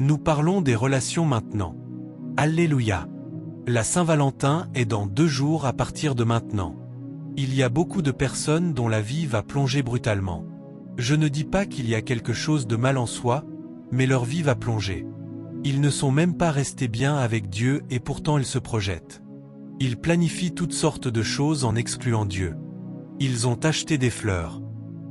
Nous parlons des relations maintenant. Alléluia. La Saint-Valentin est dans 2 jours à partir de maintenant. Il y a beaucoup de personnes dont la vie va plonger brutalement. Je ne dis pas qu'il y a quelque chose de mal en soi, mais leur vie va plonger. Ils ne sont même pas restés bien avec Dieu et pourtant ils se projettent. Ils planifient toutes sortes de choses en excluant Dieu. Ils ont acheté des fleurs.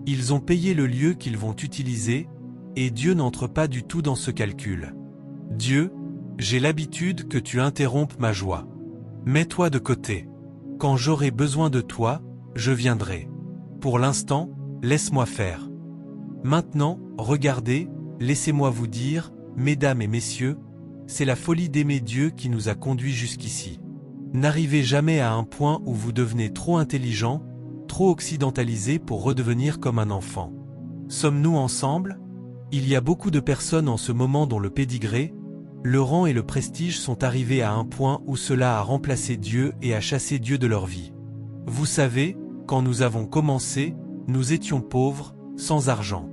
Ils ont payé le lieu qu'ils vont utiliser, et Dieu n'entre pas du tout dans ce calcul. Dieu, j'ai l'habitude que tu interrompes ma joie. Mets-toi de côté. Quand j'aurai besoin de toi, je viendrai. Pour l'instant, laisse-moi faire. Maintenant, regardez, laissez-moi vous dire, mesdames et messieurs, c'est la folie d'aimer Dieu qui nous a conduits jusqu'ici. N'arrivez jamais à un point où vous devenez trop intelligent, trop occidentalisé pour redevenir comme un enfant. Sommes-nous ensemble? Il y a beaucoup de personnes en ce moment dont le pédigré, le rang et le prestige sont arrivés à un point où cela a remplacé Dieu et a chassé Dieu de leur vie. Vous savez, quand nous avons commencé, nous étions pauvres, sans argent.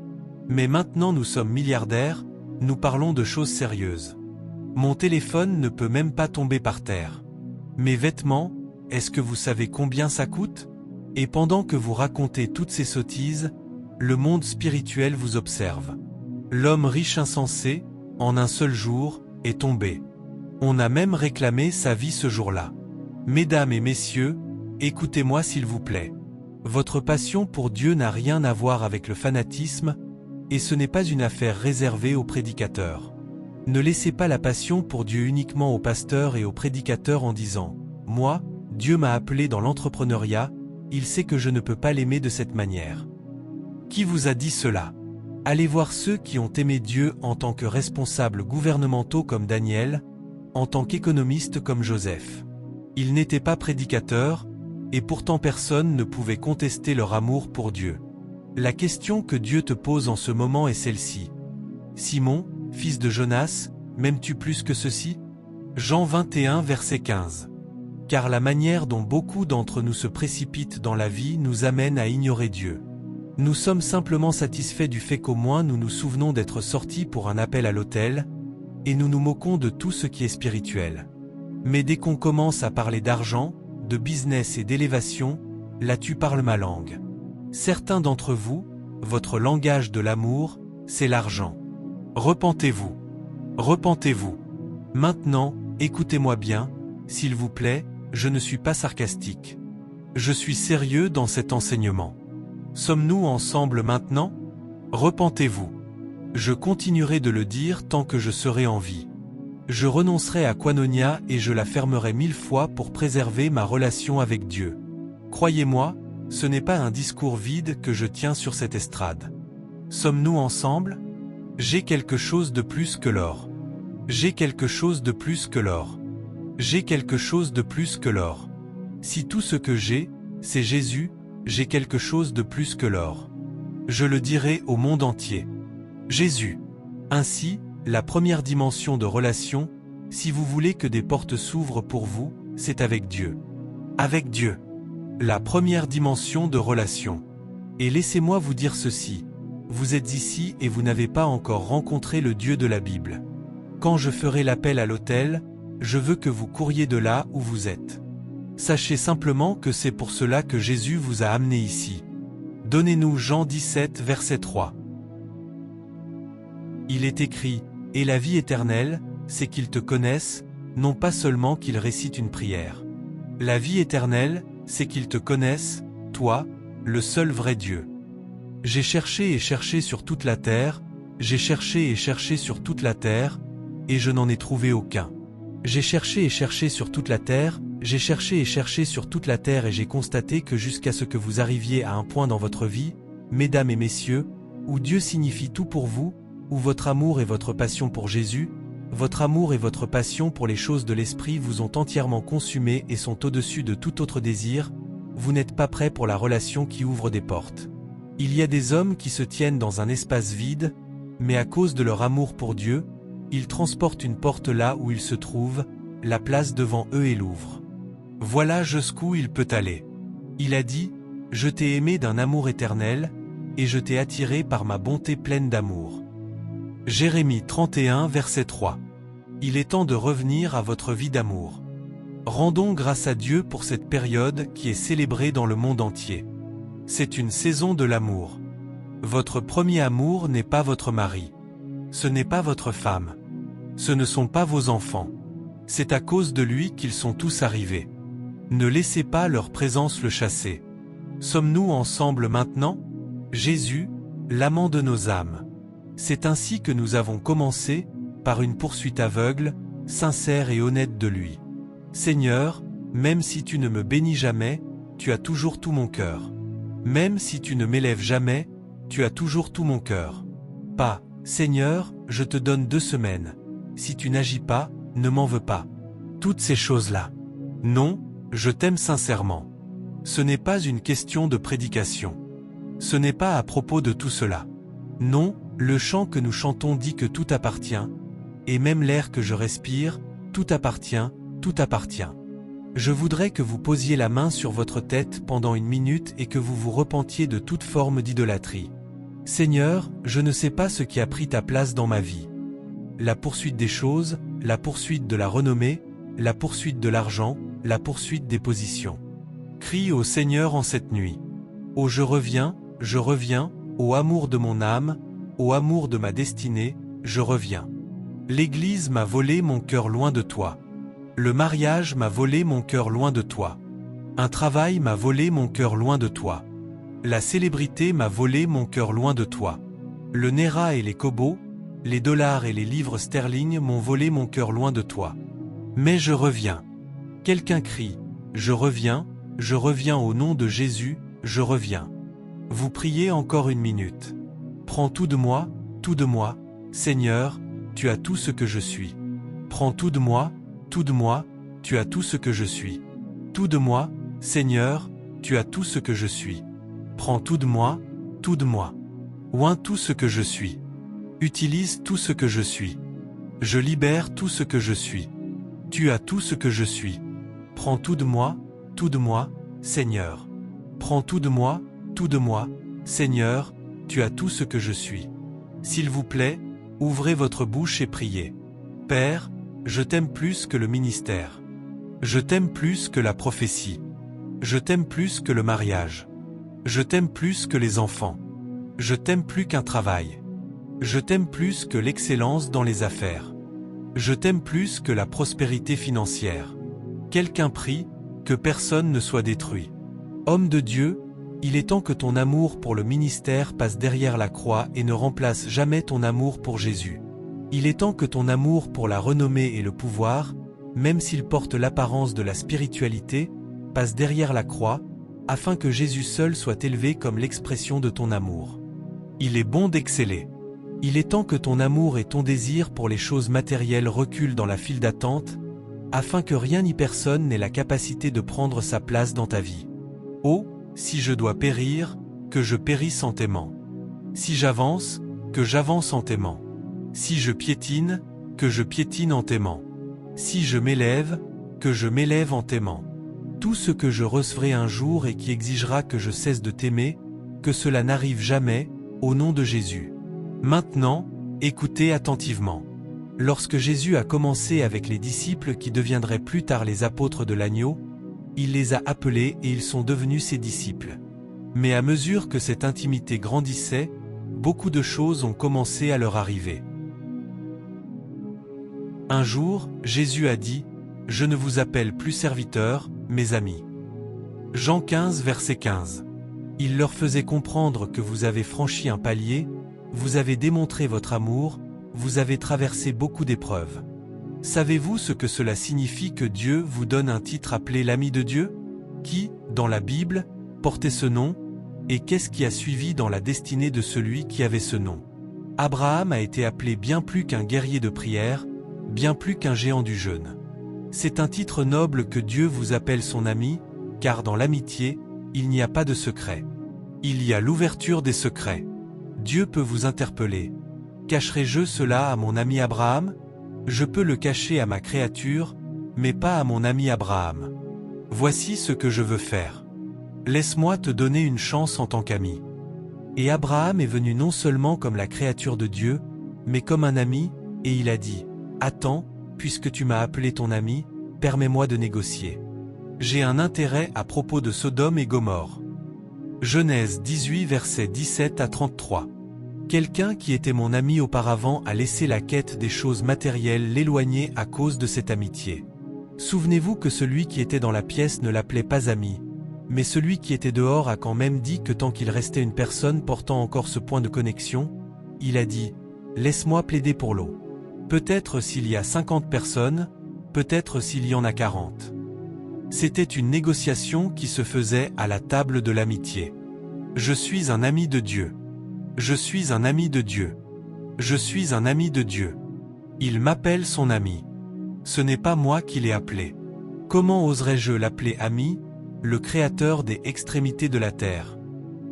Mais maintenant nous sommes milliardaires, nous parlons de choses sérieuses. Mon téléphone ne peut même pas tomber par terre. Mes vêtements, est-ce que vous savez combien ça coûte? Et pendant que vous racontez toutes ces sottises, le monde spirituel vous observe. L'homme riche insensé, en un seul jour, est tombé. On a même réclamé sa vie ce jour-là. Mesdames et messieurs, écoutez-moi s'il vous plaît. Votre passion pour Dieu n'a rien à voir avec le fanatisme, et ce n'est pas une affaire réservée aux prédicateurs. Ne laissez pas la passion pour Dieu uniquement aux pasteurs et aux prédicateurs en disant « Moi, Dieu m'a appelé dans l'entrepreneuriat, il sait que je ne peux pas l'aimer de cette manière. » Qui vous a dit cela? Allez voir ceux qui ont aimé Dieu en tant que responsables gouvernementaux comme Daniel, en tant qu'économistes comme Joseph. Ils n'étaient pas prédicateurs, et pourtant personne ne pouvait contester leur amour pour Dieu. La question que Dieu te pose en ce moment est celle-ci. Simon, fils de Jonas, m'aimes-tu plus que ceci? Jean 21 verset 15. Car la manière dont beaucoup d'entre nous se précipitent dans la vie nous amène à ignorer Dieu. Nous sommes simplement satisfaits du fait qu'au moins nous nous souvenons d'être sortis pour un appel à l'autel, et nous nous moquons de tout ce qui est spirituel. Mais dès qu'on commence à parler d'argent, de business et d'élévation, là tu parles ma langue. Certains d'entre vous, votre langage de l'amour, c'est l'argent. Repentez-vous. Repentez-vous. Maintenant, écoutez-moi bien, s'il vous plaît, je ne suis pas sarcastique. Je suis sérieux dans cet enseignement. Sommes-nous ensemble maintenant? Repentez-vous. Je continuerai de le dire tant que je serai en vie. Je renoncerai à Koinonia et je la fermerai 1000 fois pour préserver ma relation avec Dieu. Croyez-moi, ce n'est pas un discours vide que je tiens sur cette estrade. Sommes-nous ensemble? J'ai quelque chose de plus que l'or. J'ai quelque chose de plus que l'or. J'ai quelque chose de plus que l'or. Si tout ce que j'ai, c'est Jésus, j'ai quelque chose de plus que l'or. Je le dirai au monde entier. Jésus. Ainsi, la première dimension de relation, si vous voulez que des portes s'ouvrent pour vous, c'est avec Dieu. Avec Dieu. La première dimension de relation. Et laissez-moi vous dire ceci. Vous êtes ici et vous n'avez pas encore rencontré le Dieu de la Bible. Quand je ferai l'appel à l'autel, je veux que vous couriez de là où vous êtes. Sachez simplement que c'est pour cela que Jésus vous a amené ici. Donnez-nous Jean 17 verset 3. Il est écrit, « Et la vie éternelle, c'est qu'ils te connaissent, non pas seulement qu'ils récitent une prière. » La vie éternelle, c'est qu'ils te connaissent, toi, le seul vrai Dieu. J'ai cherché et cherché sur toute la terre, j'ai cherché et cherché sur toute la terre, et je n'en ai trouvé aucun. J'ai cherché et cherché sur toute la terre, j'ai cherché et cherché sur toute la terre et j'ai constaté que jusqu'à ce que vous arriviez à un point dans votre vie, mesdames et messieurs, où Dieu signifie tout pour vous, où votre amour et votre passion pour Jésus, votre amour et votre passion pour les choses de l'esprit vous ont entièrement consumé et sont au-dessus de tout autre désir, vous n'êtes pas prêt pour la relation qui ouvre des portes. Il y a des hommes qui se tiennent dans un espace vide, mais à cause de leur amour pour Dieu, ils transportent une porte là où ils se trouvent, la place devant eux et l'ouvrent. Voilà jusqu'où il peut aller. Il a dit, « Je t'ai aimé d'un amour éternel, et je t'ai attiré par ma bonté pleine d'amour. » Jérémie 31 verset 3. Il est temps de revenir à votre vie d'amour. Rendons grâce à Dieu pour cette période qui est célébrée dans le monde entier. C'est une saison de l'amour. Votre premier amour n'est pas votre mari. Ce n'est pas votre femme. Ce ne sont pas vos enfants. C'est à cause de lui qu'ils sont tous arrivés. Ne laissez pas leur présence le chasser. Sommes-nous ensemble maintenant? Jésus, l'amant de nos âmes. C'est ainsi que nous avons commencé, par une poursuite aveugle, sincère et honnête de lui. Seigneur, même si tu ne me bénis jamais, tu as toujours tout mon cœur. Même si tu ne m'élèves jamais, tu as toujours tout mon cœur. Pas, Seigneur, je te donne 2 semaines. Si tu n'agis pas, ne m'en veux pas. Toutes ces choses-là. Non, je t'aime sincèrement. Ce n'est pas une question de prédication. Ce n'est pas à propos de tout cela. Non, le chant que nous chantons dit que tout appartient, et même l'air que je respire, tout appartient, tout appartient. Je voudrais que vous posiez la main sur votre tête pendant 1 minute et que vous vous repentiez de toute forme d'idolâtrie. Seigneur, je ne sais pas ce qui a pris ta place dans ma vie. La poursuite des choses, la poursuite de la renommée, la poursuite de l'argent, la poursuite des positions. Crie au Seigneur en cette nuit. Oh je reviens, ô amour de mon âme, ô amour de ma destinée, je reviens. L'Église m'a volé mon cœur loin de toi. Le mariage m'a volé mon cœur loin de toi. Un travail m'a volé mon cœur loin de toi. La célébrité m'a volé mon cœur loin de toi. Le Naira et les Kobos, les dollars et les livres sterling m'ont volé mon cœur loin de toi. Mais je reviens. Quelqu'un crie, je reviens au nom de Jésus, je reviens. Vous priez encore 1 minute. Prends tout de moi, Seigneur, tu as tout ce que je suis. Prends tout de moi, tu as tout ce que je suis. Tout de moi, Seigneur, tu as tout ce que je suis. Prends tout de moi. Oins tout ce que je suis. Utilise tout ce que je suis. Je libère tout ce que je suis. Tu as tout ce que je suis. Prends tout de moi, Seigneur. Prends tout de moi, Seigneur, tu as tout ce que je suis. S'il vous plaît, ouvrez votre bouche et priez. Père, je t'aime plus que le ministère. Je t'aime plus que la prophétie. Je t'aime plus que le mariage. Je t'aime plus que les enfants. Je t'aime plus qu'un travail. Je t'aime plus que l'excellence dans les affaires. Je t'aime plus que la prospérité financière. Quelqu'un prie, que personne ne soit détruit. Homme de Dieu, il est temps que ton amour pour le ministère passe derrière la croix et ne remplace jamais ton amour pour Jésus. Il est temps que ton amour pour la renommée et le pouvoir, même s'il porte l'apparence de la spiritualité, passe derrière la croix, afin que Jésus seul soit élevé comme l'expression de ton amour. Il est bon d'exceller. Il est temps que ton amour et ton désir pour les choses matérielles reculent dans la file d'attente, afin que rien ni personne n'ait la capacité de prendre sa place dans ta vie. Oh, si je dois périr, que je périsse en t'aimant. Si j'avance, que j'avance en t'aimant. Si je piétine, que je piétine en t'aimant. Si je m'élève, que je m'élève en t'aimant. Tout ce que je recevrai un jour et qui exigera que je cesse de t'aimer, que cela n'arrive jamais, au nom de Jésus. Maintenant, écoutez attentivement. Lorsque Jésus a commencé avec les disciples qui deviendraient plus tard les apôtres de l'agneau, il les a appelés et ils sont devenus ses disciples. Mais à mesure que cette intimité grandissait, beaucoup de choses ont commencé à leur arriver. Un jour, Jésus a dit, « Je ne vous appelle plus serviteurs, mes amis. » Jean 15 verset 15. Il leur faisait comprendre que vous avez franchi un palier, vous avez démontré votre amour, vous avez traversé beaucoup d'épreuves. Savez-vous ce que cela signifie que Dieu vous donne un titre appelé l'ami de Dieu? Qui, dans la Bible, portait ce nom? Et qu'est-ce qui a suivi dans la destinée de celui qui avait ce nom? Abraham a été appelé bien plus qu'un guerrier de prière, bien plus qu'un géant du jeûne. C'est un titre noble que Dieu vous appelle son ami, car dans l'amitié, il n'y a pas de secret. Il y a l'ouverture des secrets. Dieu peut vous interpeller. Cacherai-je cela à mon ami Abraham? Je peux le cacher à ma créature, mais pas à mon ami Abraham. Voici ce que je veux faire. Laisse-moi te donner une chance en tant qu'ami. Et Abraham est venu non seulement comme la créature de Dieu, mais comme un ami, et il a dit, « Attends, puisque tu m'as appelé ton ami, permets-moi de négocier. J'ai un intérêt à propos de Sodome et Gomorrhe. » Genèse 18 versets 17 à 33. Quelqu'un qui était mon ami auparavant a laissé la quête des choses matérielles l'éloigner à cause de cette amitié. Souvenez-vous que celui qui était dans la pièce ne l'appelait pas ami, mais celui qui était dehors a quand même dit que tant qu'il restait une personne portant encore ce point de connexion, il a dit « Laisse-moi plaider pour l'eau. Peut-être s'il y a 50 personnes, peut-être s'il y en a 40. » C'était une négociation qui se faisait à la table de l'amitié. Je suis un ami de Dieu. Je suis un ami de Dieu. Je suis un ami de Dieu. Il m'appelle son ami. Ce n'est pas moi qui l'ai appelé. Comment oserais-je l'appeler ami, le Créateur des extrémités de la terre?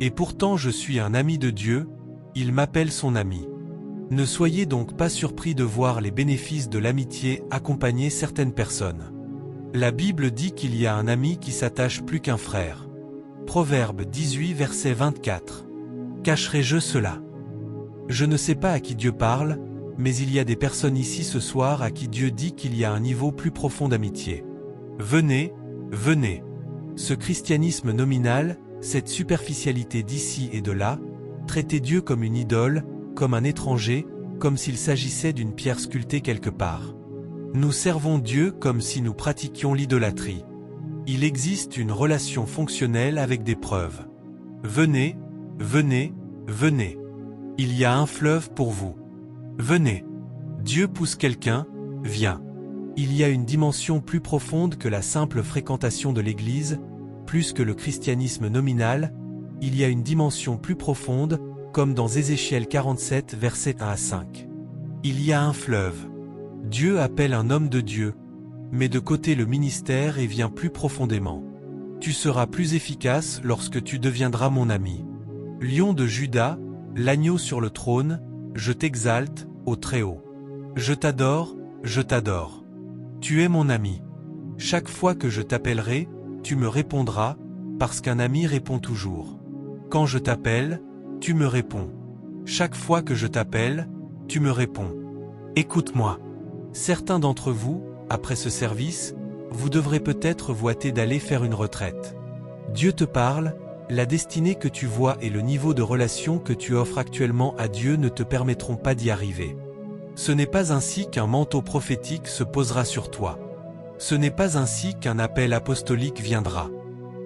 Et pourtant je suis un ami de Dieu, il m'appelle son ami. Ne soyez donc pas surpris de voir les bénéfices de l'amitié accompagner certaines personnes. La Bible dit qu'il y a un ami qui s'attache plus qu'un frère. Proverbe 18 verset 24. Cacherai-je cela? Je ne sais pas à qui Dieu parle, mais il y a des personnes ici ce soir à qui Dieu dit qu'il y a un niveau plus profond d'amitié. Venez, venez. Ce christianisme nominal, cette superficialité d'ici et de là, traiter Dieu comme une idole, comme un étranger, comme s'il s'agissait d'une pierre sculptée quelque part. Nous servons Dieu comme si nous pratiquions l'idolâtrie. Il existe une relation fonctionnelle avec des preuves. Venez, venez, venez. Il y a un fleuve pour vous. Venez. Dieu pousse quelqu'un, viens. Il y a une dimension plus profonde que la simple fréquentation de l'Église, plus que le christianisme nominal, il y a une dimension plus profonde, comme dans Ézéchiel 47 versets 1 à 5. Il y a un fleuve. Dieu appelle un homme de Dieu, met de côté le ministère et vient plus profondément. Tu seras plus efficace lorsque tu deviendras mon ami. Lion de Juda, l'agneau sur le trône, je t'exalte, ô Très-Haut. Je t'adore, je t'adore. Tu es mon ami. Chaque fois que je t'appellerai, tu me répondras, parce qu'un ami répond toujours. Quand je t'appelle, tu me réponds. Chaque fois que je t'appelle, tu me réponds. Écoute-moi. Certains d'entre vous, après ce service, vous devrez peut-être vous hâter d'aller faire une retraite. Dieu te parle, la destinée que tu vois et le niveau de relation que tu offres actuellement à Dieu ne te permettront pas d'y arriver. Ce n'est pas ainsi qu'un manteau prophétique se posera sur toi. Ce n'est pas ainsi qu'un appel apostolique viendra.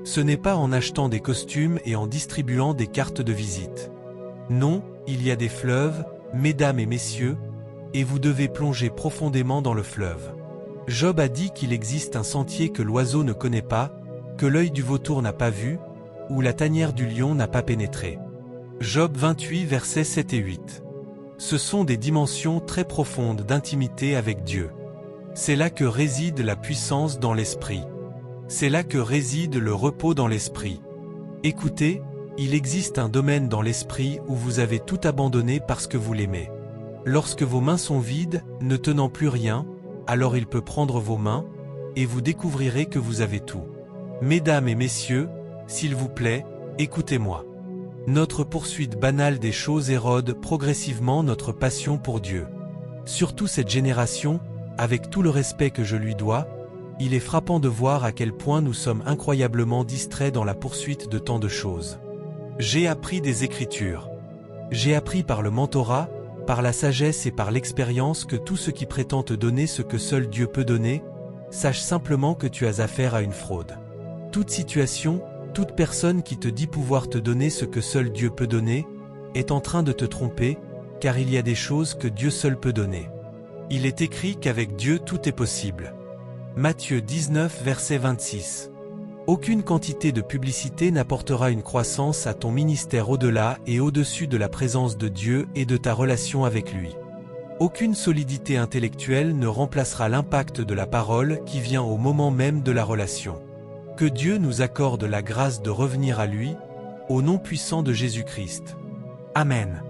Ce n'est pas en achetant des costumes et en distribuant des cartes de visite. Non, il y a des fleuves, mesdames et messieurs, et vous devez plonger profondément dans le fleuve. Job a dit qu'il existe un sentier que l'oiseau ne connaît pas, que l'œil du vautour n'a pas vu, où la tanière du lion n'a pas pénétré. Job 28 versets 7 et 8. Ce sont des dimensions très profondes d'intimité avec Dieu. C'est là que réside la puissance dans l'esprit. C'est là que réside le repos dans l'esprit. Écoutez, il existe un domaine dans l'esprit où vous avez tout abandonné parce que vous l'aimez. Lorsque vos mains sont vides, ne tenant plus rien, alors il peut prendre vos mains, et vous découvrirez que vous avez tout. Mesdames et messieurs, s'il vous plaît, écoutez-moi. Notre poursuite banale des choses érode progressivement notre passion pour Dieu. Surtout cette génération, avec tout le respect que je lui dois, il est frappant de voir à quel point nous sommes incroyablement distraits dans la poursuite de tant de choses. J'ai appris des Écritures. J'ai appris par le mentorat, par la sagesse et par l'expérience que tout ce qui prétend te donner ce que seul Dieu peut donner, sache simplement que tu as affaire à une fraude. Toute situation, toute personne qui te dit pouvoir te donner ce que seul Dieu peut donner, est en train de te tromper, car il y a des choses que Dieu seul peut donner. Il est écrit qu'avec Dieu tout est possible. Matthieu 19 verset 26. Aucune quantité de publicité n'apportera une croissance à ton ministère au-delà et au-dessus de la présence de Dieu et de ta relation avec lui. Aucune solidité intellectuelle ne remplacera l'impact de la parole qui vient au moment même de la relation. Que Dieu nous accorde la grâce de revenir à lui, au nom puissant de Jésus-Christ. Amen.